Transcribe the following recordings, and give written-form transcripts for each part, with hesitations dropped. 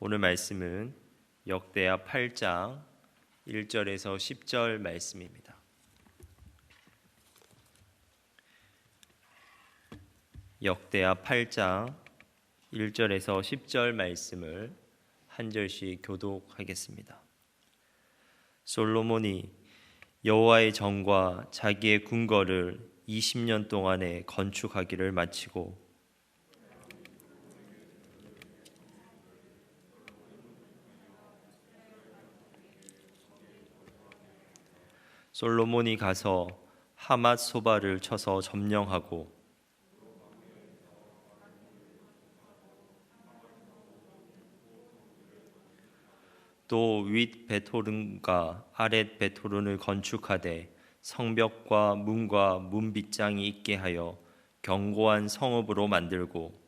오늘 말씀은 역대하 8장 1절에서 10절 말씀입니다. 역대하 8장 1절에서 10절 말씀을 한 절씩 교독하겠습니다. 솔로몬이 여호와의 전과 자기의 궁궐을 20년 동안에 건축하기를 마치고 솔로몬이 가서 하맛 소바를 쳐서 점령하고 또 윗 베토른과 아랫 베토른을 건축하되 성벽과 문과 문 빗장이 있게 하여 견고한 성읍으로 만들고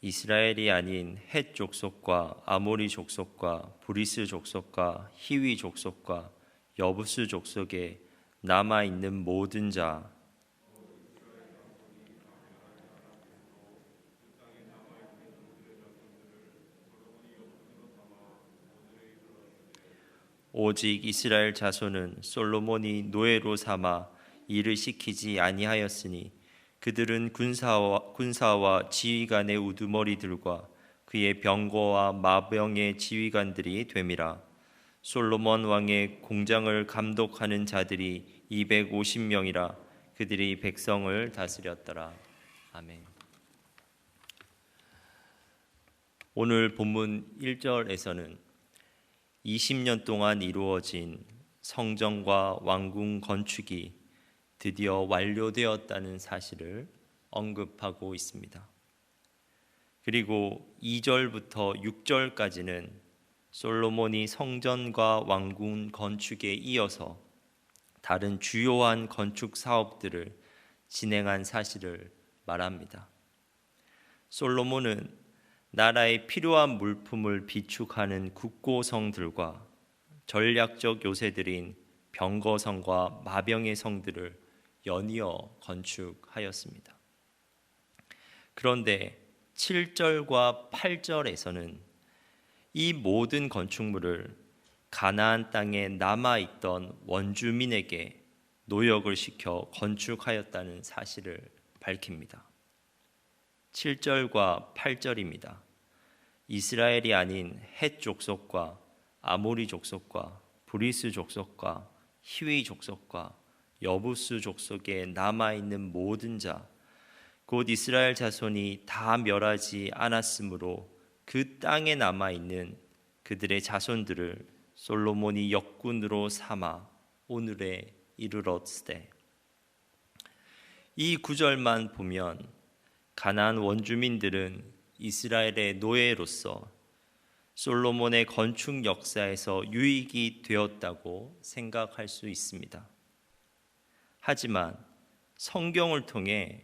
이스라엘이 아닌 헷 족속과 아모리 족속과 브리스 족속과 히위 족속과 여부스 족속에 남아 있는 모든 자 오직 이스라엘 자손은 솔로몬이 노예로 삼아 일을 시키지 아니하였으니 그들은 군사와 지휘관의 우두머리들과 그의 병거와 마병의 지휘관들이 됨이라. 솔로몬 왕의 공장을 감독하는 자들이 250명이라. 그들이 백성을 다스렸더라. 아멘. 오늘 본문 1절에서는 20년 동안 이루어진 성전과 왕궁 건축이 드디어 완료되었다는 사실을 언급하고 있습니다. 그리고 2절부터 6절까지는 솔로몬이 성전과 왕궁 건축에 이어서 다른 주요한 건축 사업들을 진행한 사실을 말합니다. 솔로몬은 나라에 필요한 물품을 비축하는 국고성들과 전략적 요새들인 병거성과 마병의 성들을 연이어 건축하였습니다. 그런데 7절과 8절에서는 이 모든 건축물을 가나안 땅에 남아있던 원주민에게 노역을 시켜 건축하였다는 사실을 밝힙니다. 7절과 8절입니다. 이스라엘이 아닌 헷 족속과 아모리 족속과 브리스 족속과 히위 족속과 여부스 족속에 남아있는 모든 자, 곧 이스라엘 자손이 다 멸하지 않았으므로 그 땅에 남아있는 그들의 자손들을 솔로몬이 역군으로 삼아 오늘에 이르렀으되, 이 구절만 보면 가나안 원주민들은 이스라엘의 노예로서 솔로몬의 건축 역사에서 유익이 되었다고 생각할 수 있습니다. 하지만 성경을 통해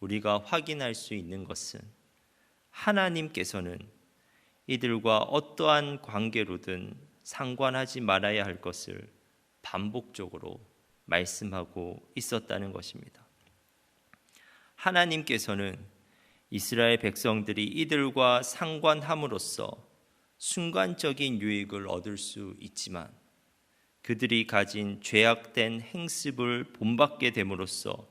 우리가 확인할 수 있는 것은 하나님께서는 이들과 어떠한 관계로든 상관하지 말아야 할 것을 반복적으로 말씀하고 있었다는 것입니다. 하나님께서는 이스라엘 백성들이 이들과 상관함으로써 순간적인 유익을 얻을 수 있지만 그들이 가진 죄악된 행습을 본받게 됨으로써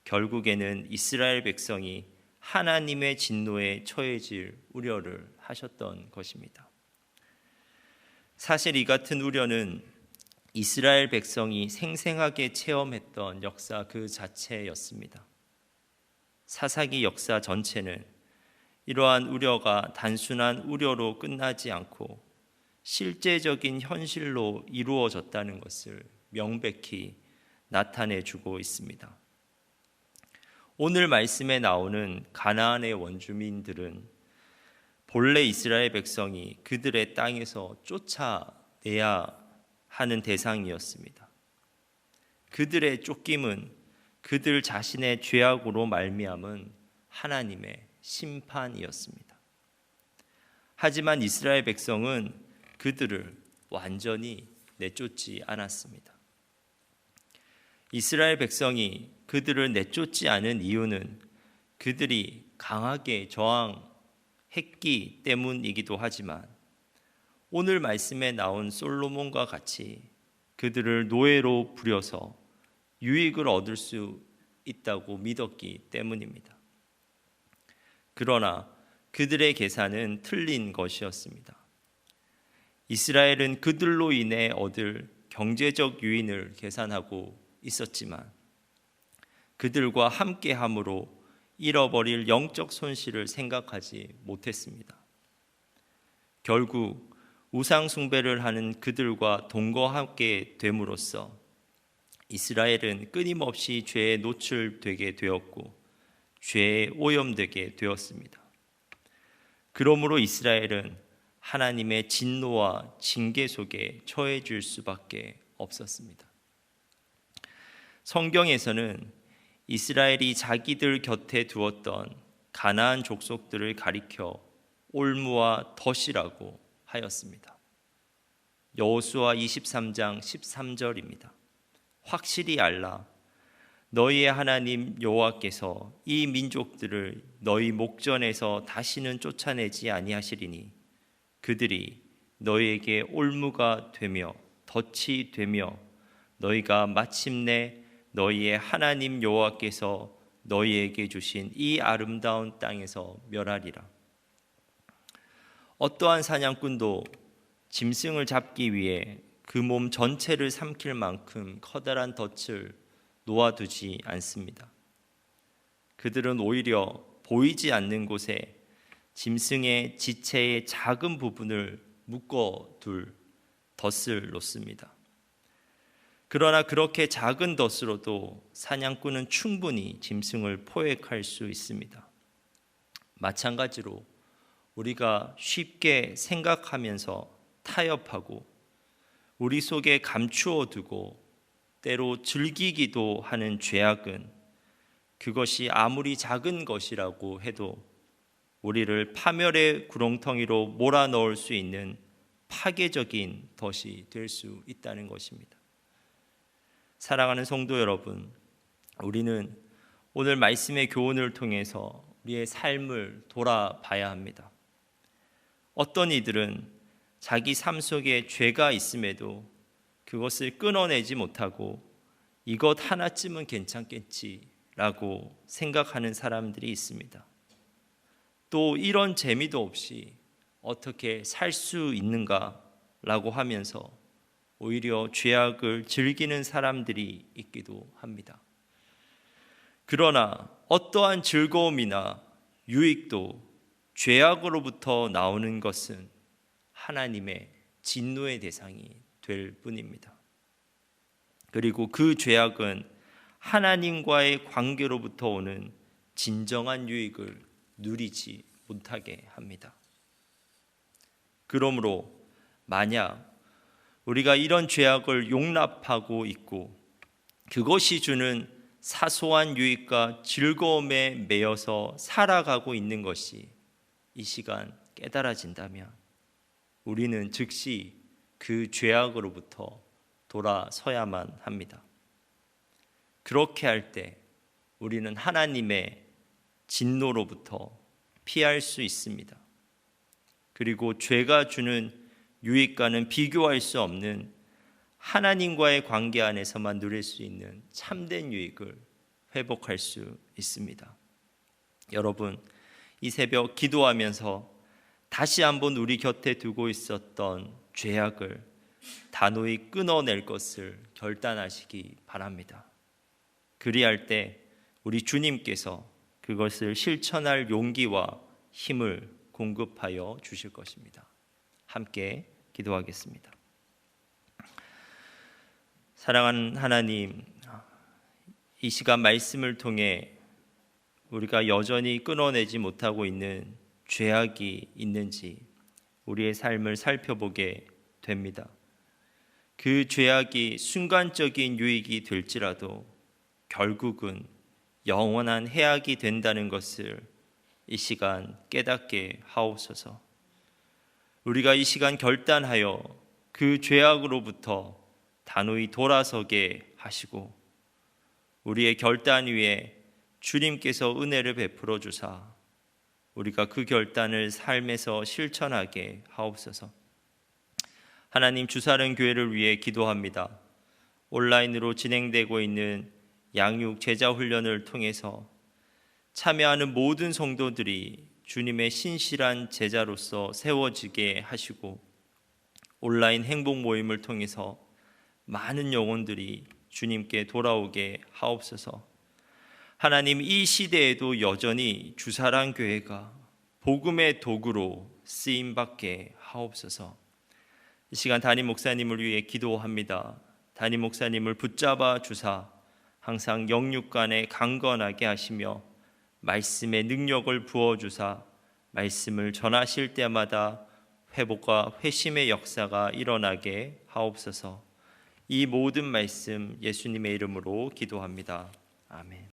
결국에는 이스라엘 백성이 하나님의 진노에 처해질 우려를 하셨던 것입니다. 사실 이 같은 우려는 이스라엘 백성이 생생하게 체험했던 역사 그 자체였습니다. 사사기 역사 전체는 이러한 우려가 단순한 우려로 끝나지 않고 실제적인 현실로 이루어졌다는 것을 명백히 나타내주고 있습니다. 오늘 말씀에 나오는 가나안의 원주민들은 본래 이스라엘 백성이 그들의 땅에서 쫓아내야 하는 대상이었습니다. 그들의 쫓김은 그들 자신의 죄악으로 말미암은 하나님의 심판이었습니다. 하지만 이스라엘 백성은 그들을 완전히 내쫓지 않았습니다. 이스라엘 백성이 그들을 내쫓지 않은 이유는 그들이 강하게 저항했기 때문이기도 하지만 오늘 말씀에 나온 솔로몬과 같이 그들을 노예로 부려서 유익을 얻을 수 있다고 믿었기 때문입니다. 그러나 그들의 계산은 틀린 것이었습니다. 이스라엘은 그들로 인해 얻을 경제적 유인을 계산하고 있었지만 그들과 함께함으로 잃어버릴 영적 손실을 생각하지 못했습니다. 결국 우상 숭배를 하는 그들과 동거하게 됨으로써 이스라엘은 끊임없이 죄에 노출되게 되었고 죄에 오염되게 되었습니다. 그러므로 이스라엘은 하나님의 진노와 징계 속에 처해질 수밖에 없었습니다. 성경에서는 이스라엘이 자기들 곁에 두었던 가나안 족속들을 가리켜 올무와 덫이라고 하였습니다. 여호수아 23장 13절입니다. 확실히 알라. 너희의 하나님 여호와께서 이 민족들을 너희 목전에서 다시는 쫓아내지 아니하시리니 그들이 너희에게 올무가 되며 덫이 되며 너희가 마침내 너희의 하나님 여호와께서 너희에게 주신 이 아름다운 땅에서 멸하리라. 어떠한 사냥꾼도 짐승을 잡기 위해 그 몸 전체를 삼킬 만큼 커다란 덫을 놓아두지 않습니다. 그들은 오히려 보이지 않는 곳에 짐승의 지체의 작은 부분을 묶어둘 덫을 놓습니다. 그러나 그렇게 작은 덫으로도 사냥꾼은 충분히 짐승을 포획할 수 있습니다. 마찬가지로 우리가 쉽게 생각하면서 타협하고 우리 속에 감추어 두고 때로 즐기기도 하는 죄악은 그것이 아무리 작은 것이라고 해도 우리를 파멸의 구렁텅이로 몰아넣을 수 있는 파괴적인 덫이 될 수 있다는 것입니다. 사랑하는 성도 여러분, 우리는 오늘 말씀의 교훈을 통해서 우리의 삶을 돌아봐야 합니다. 어떤 이들은 자기 삶 속에 죄가 있음에도 그것을 끊어내지 못하고 이것 하나쯤은 괜찮겠지라고 생각하는 사람들이 있습니다. 또 이런 재미도 없이 어떻게 살 수 있는가라고 하면서 오히려 죄악을 즐기는 사람들이 있기도 합니다. 그러나 어떠한 즐거움이나 유익도 죄악으로부터 나오는 것은 하나님의 진노의 대상이 될 뿐입니다. 그리고 그 죄악은 하나님과의 관계로부터 오는 진정한 유익을 누리지 못하게 합니다. 그러므로 만약 우리가 이런 죄악을 용납하고 있고 그것이 주는 사소한 유익과 즐거움에 매여서 살아가고 있는 것이 이 시간 깨달아진다면 우리는 즉시 그 죄악으로부터 돌아서야만 합니다. 그렇게 할 때 우리는 하나님의 진노로부터 피할 수 있습니다. 그리고 죄가 주는 유익과는 비교할 수 없는 하나님과의 관계 안에서만 누릴 수 있는 참된 유익을 회복할 수 있습니다. 여러분, 이 새벽 기도하면서 다시 한번 우리 곁에 두고 있었던 죄악을 단호히 끊어낼 것을 결단하시기 바랍니다. 그리할 때 우리 주님께서 그것을 실천할 용기와 힘을 공급하여 주실 것입니다. 함께 기도하겠습니다. 사랑하는 하나님, 이 시간 말씀을 통해 우리가 여전히 끊어내지 못하고 있는 죄악이 있는지 우리의 삶을 살펴보게 됩니다. 그 죄악이 순간적인 유익이 될지라도 결국은 영원한 해악이 된다는 것을 이 시간 깨닫게 하옵소서. 우리가 이 시간 결단하여 그 죄악으로부터 단호히 돌아서게 하시고 우리의 결단 위에 주님께서 은혜를 베풀어 주사 우리가 그 결단을 삶에서 실천하게 하옵소서. 하나님, 주사른 교회를 위해 기도합니다. 온라인으로 진행되고 있는 양육 제자 훈련을 통해서 참여하는 모든 성도들이 주님의 신실한 제자로서 세워지게 하시고 온라인 행복 모임을 통해서 많은 영혼들이 주님께 돌아오게 하옵소서. 하나님, 이 시대에도 여전히 주사랑 교회가 복음의 도구로 쓰임받게 하옵소서. 이 시간 담임 목사님을 위해 기도합니다. 담임 목사님을 붙잡아 주사 항상 영육간에 강건하게 하시며 말씀의 능력을 부어주사 말씀을 전하실 때마다 회복과 회심의 역사가 일어나게 하옵소서. 이 모든 말씀 예수님의 이름으로 기도합니다. 아멘.